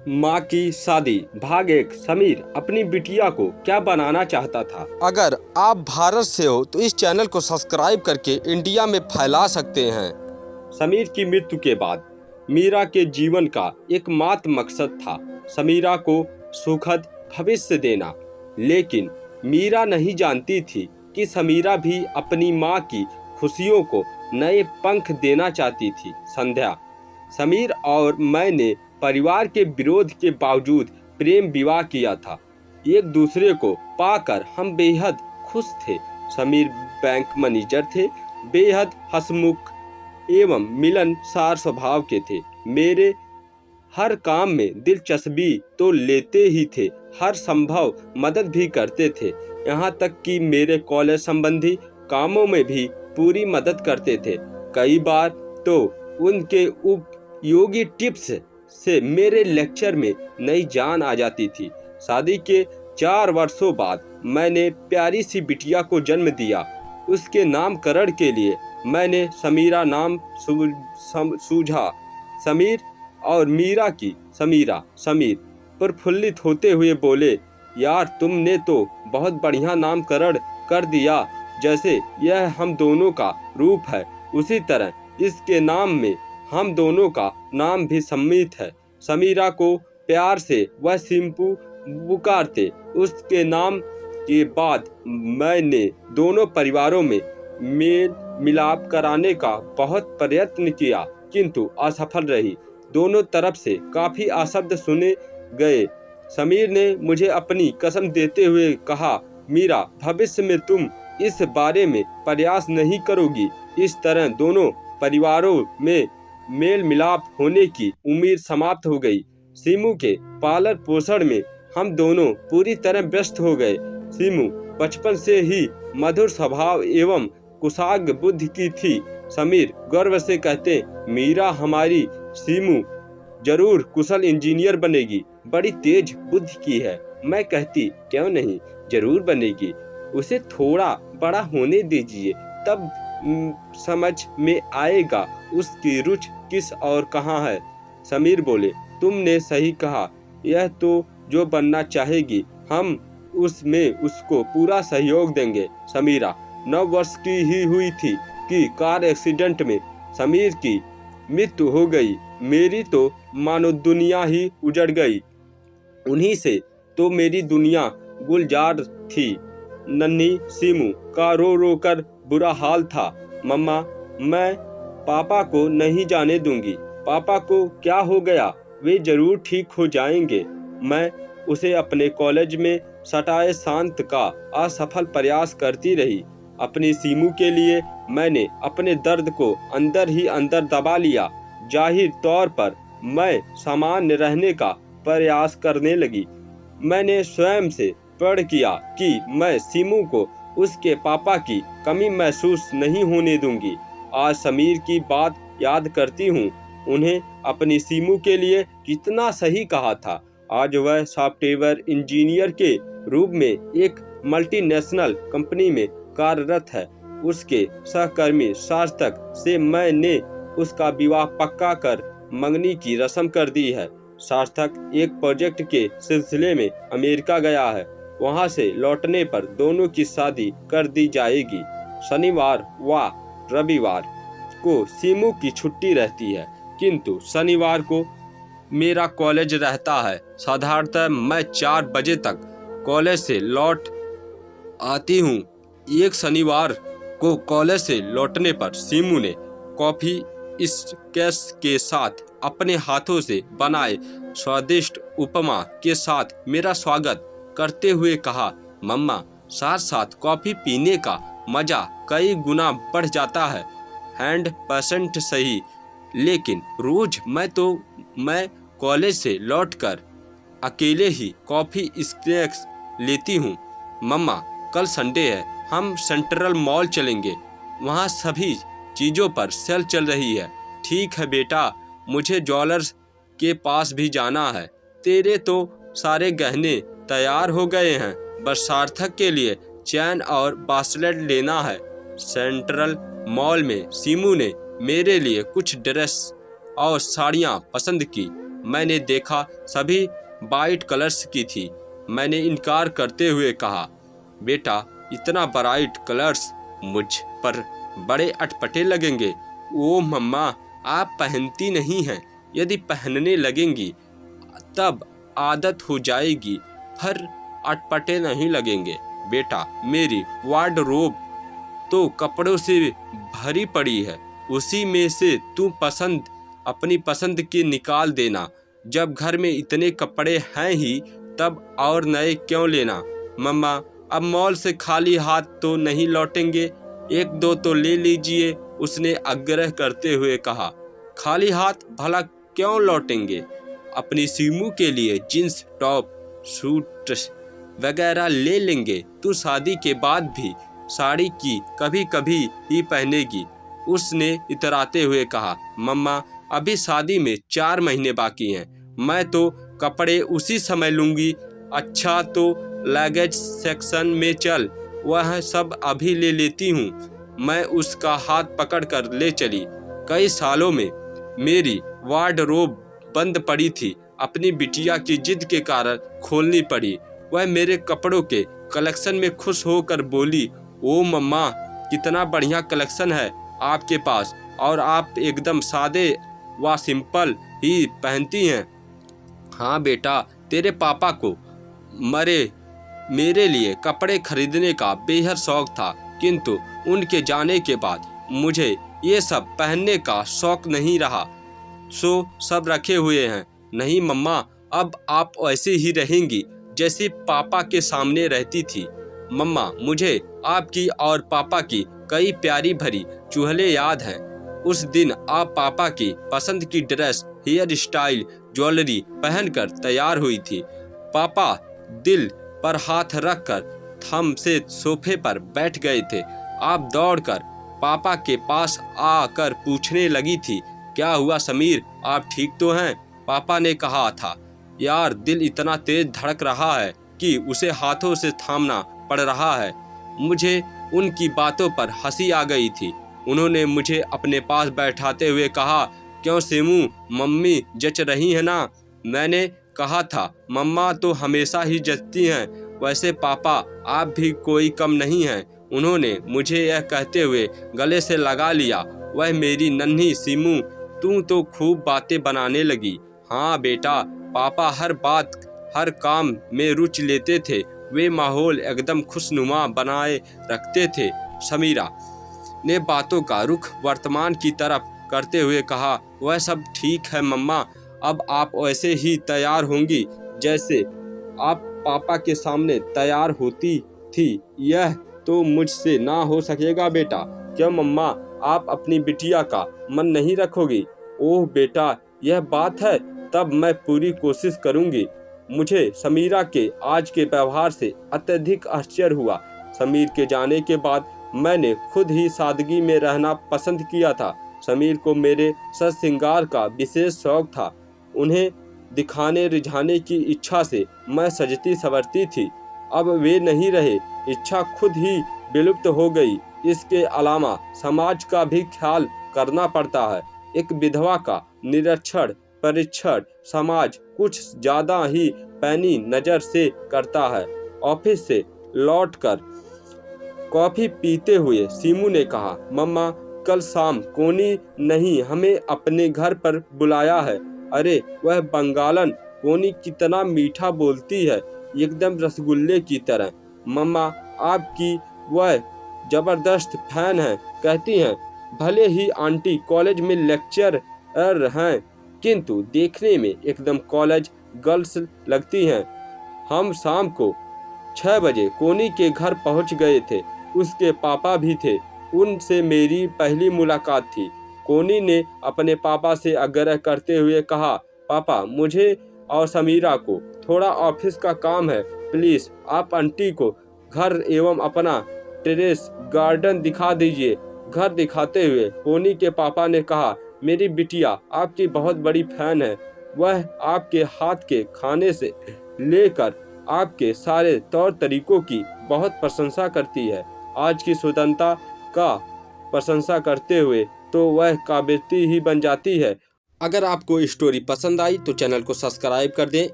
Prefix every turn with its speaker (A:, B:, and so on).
A: माँ की शादी भाग 1। समीर अपनी बिटिया को क्या बनाना चाहता था।
B: अगर आप भारत से हो तो इस चैनल को सब्सक्राइब करके इंडिया में फैला सकते हैं।
A: समीर की मृत्यु के बाद मीरा के जीवन का एकमात्र मकसद था समीरा को सुखद भविष्य देना। लेकिन मीरा नहीं जानती थी कि समीरा भी अपनी माँ की खुशियों को नए पंख देना चाहती थी। संध्या, समीर और मैंने परिवार के विरोध के बावजूद प्रेम विवाह किया था। एक दूसरे को पाकर हम बेहद खुश थे। समीर बैंक मैनेजर थे, बेहद हंसमुख एवं मिलनसार स्वभाव के थे। मेरे हर काम में दिलचस्पी तो लेते ही थे, हर संभव मदद भी करते थे। यहाँ तक कि मेरे कॉलेज संबंधी कामों में भी पूरी मदद करते थे। कई बार तो उनके उपयोगी टिप्स से मेरे लेक्चर में नई जान आ जाती थी। शादी के 4 वर्षों बाद मैंने प्यारी सी बिटिया को जन्म दिया। उसके नामकरण के लिए मैंने समीरा नाम सूझा। समीर और मीरा की समीरा। समीर प्रफुल्लित होते हुए बोले, यार तुमने तो बहुत बढ़िया नामकरण कर दिया, जैसे यह हम दोनों का रूप है, उसी तरह इसके नाम में हम दोनों का नाम भी सम्मिलित है। समीरा को प्यार से वह सिंपू पुकारते। उसके नाम के बाद मैंने दोनों परिवारों में मेल मिलाप कराने का बहुत प्रयत्न किया, किंतु असफल रही। दोनों तरफ से काफी अशब्द सुने गए। समीर ने मुझे अपनी कसम देते हुए कहा, मीरा भविष्य में तुम इस बारे में प्रयास नहीं करोगी। इस तरह दोनों परिवारों में मेल मिलाप होने की उम्मीद समाप्त हो गई। सीमू के पालन पोषण में हम दोनों पूरी तरह व्यस्त हो गए। सीमू बचपन से ही मधुर स्वभाव एवं कुशाग्र बुद्धि की थी। समीर गर्व से कहते, मीरा हमारी सीमू जरूर कुशल इंजीनियर बनेगी, बड़ी तेज बुद्धि की है। मैं कहती, क्यों नहीं, जरूर बनेगी, उसे थोड़ा बड़ा होने दीजिए, तब समझ में आएगा उसकी रुचि किस और कहाँ है। समीर बोले, तुमने सही कहा, यह तो जो बनना चाहेगी हम उसमें उसको पूरा सहयोग देंगे। समीरा 9 वर्ष की ही हुई थी कि कार एक्सीडेंट में समीर की मृत्यु हो गई। मेरी तो मानो दुनिया ही उजड़ गई। उन्हीं से तो मेरी दुनिया गुलजार थी। नन्ही सीमू का रो रो कर बुरा हाल था। मम्मा, मैं पापा को नहीं जाने दूंगी। पापा को क्या हो गया, वे जरूर ठीक हो जाएंगे। मैं उसे अपने कॉलेज में सटाए शांत का असफल प्रयास करती रही। अपनी सीमू के लिए मैंने अपने दर्द को अंदर ही अंदर दबा लिया। जाहिर तौर पर मैं सामान्य रहने का प्रयास करने लगी। मैंने स्वयं से प्रण किया कि मैं सीमू को उसके पापा की कमी महसूस नहीं होने दूंगी। आज समीर की बात याद करती हूँ, उन्हें अपनी सीमू के लिए कितना सही कहा था। आज वह सॉफ्टवेयर इंजीनियर के रूप में एक मल्टीनेशनल कंपनी में कार्यरत है। उसके सहकर्मी सार्थक से मैंने उसका विवाह पक्का कर मंगनी की रस्म कर दी है। सार्थक एक प्रोजेक्ट के सिलसिले में अमेरिका गया है। वहां से लौटने पर दोनों की शादी कर दी जाएगी। शनिवार व रविवार को सीमू की छुट्टी रहती है, किंतु शनिवार को मेरा कॉलेज रहता है। साधारणतः मैं 4 बजे तक कॉलेज से लौट आती हूँ। एक शनिवार को कॉलेज से लौटने पर सीमू ने कॉफी स्केच के साथ अपने हाथों से बनाए स्वादिष्ट उपमा के साथ मेरा स्वागत करते हुए कहा, मम्मा, साथ साथ कॉफी पीने का मजा कई गुना बढ़ जाता है। 100% सही, लेकिन रोज मैं कॉलेज से लौटकर अकेले ही कॉफी स्नैक्स लेती हूँ। मम्मा, कल संडे है, हम सेंट्रल मॉल चलेंगे, वहाँ सभी चीज़ों पर सेल चल रही है। ठीक है बेटा, मुझे ज्वेलर्स के पास भी जाना है। तेरे तो सारे गहने तैयार हो गए हैं, बस सार्थक के लिए चैन और ब्रेसलेट लेना है। सेंट्रल मॉल में सीमू ने मेरे लिए कुछ ड्रेस और साड़ियाँ पसंद की। मैंने देखा सभी वाइट कलर्स की थी। मैंने इनकार करते हुए कहा, बेटा इतना ब्राइट कलर्स मुझ पर बड़े अटपटे लगेंगे। ओ मम्मा, आप पहनती नहीं हैं, यदि पहनने लगेंगी तब आदत हो जाएगी, फिर अटपटे नहीं लगेंगे। बेटा मेरी वार्डरोब तो कपड़ों से भरी पड़ी है, उसी में से तू अपनी पसंद के निकाल देना। जब घर में इतने कपड़े हैं ही तब और नए क्यों लेना। मम्मा अब मॉल से खाली हाथ तो नहीं लौटेंगे, एक दो तो ले लीजिए, उसने आग्रह करते हुए कहा। खाली हाथ भला क्यों लौटेंगे, अपनी सीमू के लिए जींस टॉप सूट वगैरह ले लेंगे। तू शादी के बाद भी साड़ी की कभी कभी ही पहनेगी, उसने इतराते हुए कहा। मम्मा अभी शादी में 4 महीने बाकी हैं, मैं तो कपड़े उसी समय लूँगी। अच्छा तो लगेज सेक्शन में चल, वह सब अभी ले लेती हूँ। मैं उसका हाथ पकड़कर ले चली। कई सालों में मेरी वार्डरोब बंद पड़ी थी, अपनी बिटिया की जिद के कारण खोलनी पड़ी। वह मेरे कपड़ों के कलेक्शन में खुश होकर बोली, ओ मम्मा कितना बढ़िया कलेक्शन है आपके पास, और आप एकदम सादे व सिंपल ही पहनती हैं। हाँ बेटा, तेरे पापा को मेरे लिए कपड़े खरीदने का बेहद शौक था, किंतु उनके जाने के बाद मुझे ये सब पहनने का शौक नहीं रहा, सो सब रखे हुए हैं। नहीं मम्मा, अब आप ऐसे ही रहेंगी जैसे पापा के सामने रहती थी। मम्मा मुझे आपकी और पापा की कई प्यारी भरी चुहले याद हैं। उस दिन आप पापा की पसंद की ड्रेस, हेयर स्टाइल, ज्वेलरी पहनकर तैयार हुई थी। पापा दिल पर हाथ रखकर थम से सोफे पर बैठ गए थे। आप दौड़कर पापा के पास आकर पूछने लगी थी, क्या हुआ समीर, आप ठीक तो हैं? पापा ने कहा था, यार दिल इतना तेज धड़क रहा है कि उसे हाथों से थामना पड़ रहा है। मुझे उनकी बातों पर हंसी आ गई थी। उन्होंने मुझे अपने पास बैठाते हुए कहा, क्यों सेमू, मम्मी जच रही है ना? मैंने कहा था, मम्मा तो हमेशा ही जचती हैं, वैसे पापा आप भी कोई कम नहीं हैं। उन्होंने मुझे यह कहते हुए गले से लगा लिया। वह मेरी नन्ही सीमू, तू तो खूब बातें बनाने लगी। हाँ बेटा, पापा हर बात हर काम में रुचि लेते थे, वे माहौल एकदम खुशनुमा बनाए रखते थे। समीरा ने बातों का रुख वर्तमान की तरफ करते हुए कहा, वह सब ठीक है मम्मा, अब आप वैसे ही तैयार होंगी जैसे आप पापा के सामने तैयार होती थी। यह तो मुझसे ना हो सकेगा बेटा। क्यों मम्मा, आप अपनी बिटिया का मन नहीं रखोगी? ओह बेटा, यह बात है, तब मैं पूरी कोशिश करूंगी। मुझे समीरा के आज के व्यवहार से अत्यधिक आश्चर्य हुआ। समीर के जाने के बाद मैंने खुद ही सादगी में रहना पसंद किया था। समीर को मेरे सज श्रृंगार का विशेष शौक था। उन्हें दिखाने रिझाने की इच्छा से मैं सजती संवरती थी। अब वे नहीं रहे, इच्छा खुद ही विलुप्त हो गई। इसके अलावा समाज का भी ख्याल करना पड़ता है। एक विधवा का निरीक्षण परीक्षण समाज कुछ ज्यादा ही पैनी नजर से करता है। ऑफिस से लौटकर कॉफी पीते हुए सीमू ने कहा, मम्मा कल शाम कोनी नहीं हमें अपने घर पर बुलाया है। अरे वह बंगालन कोनी कितना मीठा बोलती है, एकदम रसगुल्ले की तरह। मम्मा आपकी वह जबरदस्त फैन है, कहती हैं भले ही आंटी कॉलेज में लेक्चरर हैं, किंतु देखने में एकदम कॉलेज गर्ल्स लगती हैं। हम शाम को 6 बजे कोनी के घर पहुंच गए थे। उसके पापा भी थे। उनसे मेरी पहली मुलाकात थी। कोनी ने अपने पापा से आग्रह करते हुए कहा, पापा मुझे और समीरा को थोड़ा ऑफिस का काम है, प्लीज आप आंटी को घर एवं अपना टेरेस गार्डन दिखा दीजिए। घर दिखाते हुए कोनी के पापा ने कहा, मेरी बिटिया आपकी बहुत बड़ी फैन है। वह आपके हाथ के खाने से लेकर आपके सारे तौर तरीकों की बहुत प्रशंसा करती है। आज की स्वतंत्रता का प्रशंसा करते हुए तो वह काबिलियत ही बन जाती है। अगर आपको स्टोरी पसंद आई तो चैनल को सब्सक्राइब कर दें।